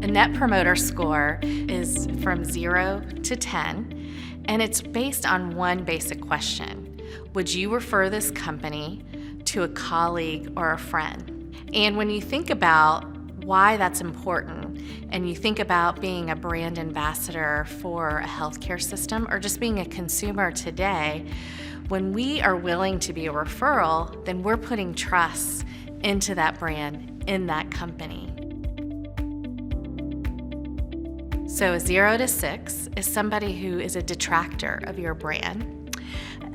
A Net Promoter Score is from 0 to 10, and it's based on one basic question. Would you refer this company to a colleague or a friend? And when you think about why that's important, and you think about being a brand ambassador for a healthcare system or just being a consumer today, when we are willing to be a referral, then we're putting trust into that brand, in that company. So a 0 to 6 is somebody who is a detractor of your brand.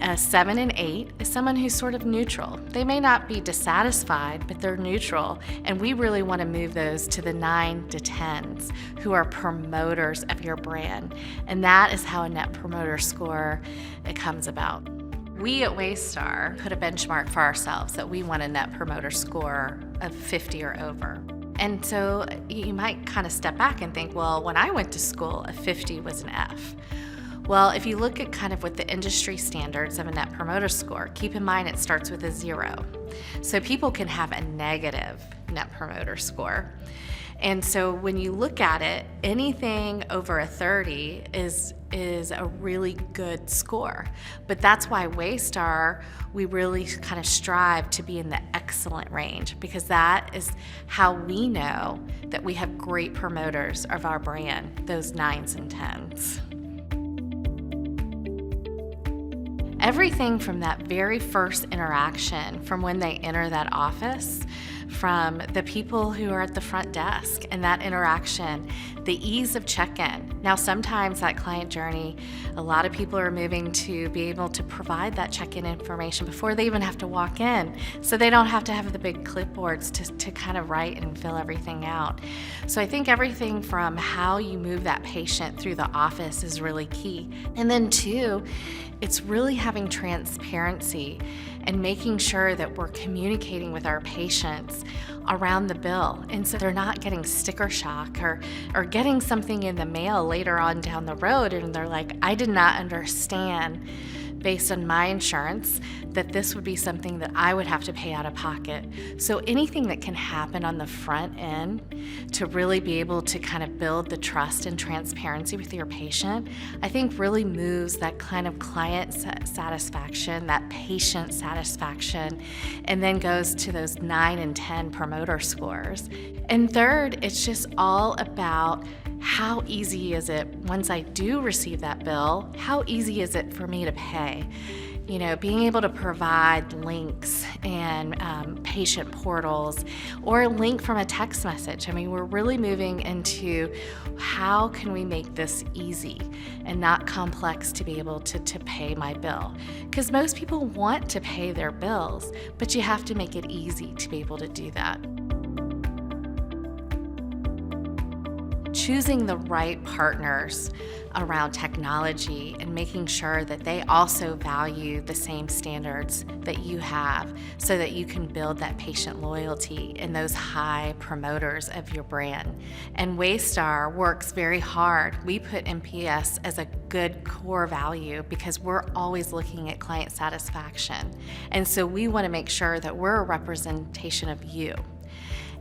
A 7 and 8 is someone who's sort of neutral. They may not be dissatisfied, but they're neutral, and we really want to move those to the 9 to 10s, who are promoters of your brand. And that is how a Net Promoter Score comes about. We at Waystar put a benchmark for ourselves that we want a Net Promoter Score of 50 or over. And so you might kind of step back and think, well, when I went to school, a 50 was an F. Well, if you look at kind of what the industry standards of a Net Promoter Score, keep in mind it starts with a 0. So people can have a negative Net Promoter Score. And so when you look at it, anything over a 30 is a really good score. But that's why Waystar, we really kind of strive to be in the excellent range, because that is how we know that we have great promoters of our brand, those 9s and 10s. Everything from that very first interaction, from when they enter that office, from the people who are at the front desk and that interaction, the ease of check-in. Now, sometimes that client journey, a lot of people are moving to be able to provide that check-in information before they even have to walk in, so they don't have to have the big clipboards to kind of write and fill everything out. So I think everything from how you move that patient through the office is really key. And then two, it's really having transparency and making sure that we're communicating with our patients around the bill, and so they're not getting sticker shock or getting something in the mail later on down the road and they're like, I did not understand based on my insurance that this would be something that I would have to pay out of pocket. So anything that can happen on the front end to really be able to kind of build the trust and transparency with your patient, I think really moves that kind of client satisfaction, that patient satisfaction, and then goes to those 9 and 10 promoter scores. And third, it's just all about how easy is it once I do receive that bill, how easy is it for me to pay? You know, being able to provide links and patient portals, or a link from a text message. I mean, we're really moving into how can we make this easy and not complex to be able to pay my bill. Because most people want to pay their bills, but you have to make it easy to be able to do that. Choosing the right partners around technology and making sure that they also value the same standards that you have, so that you can build that patient loyalty and those high promoters of your brand. And Waystar works very hard. We put NPS as a good core value because we're always looking at client satisfaction. And so we want to make sure that we're a representation of you.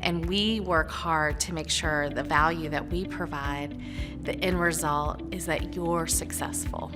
And we work hard to make sure the value that we provide, the end result is that you're successful.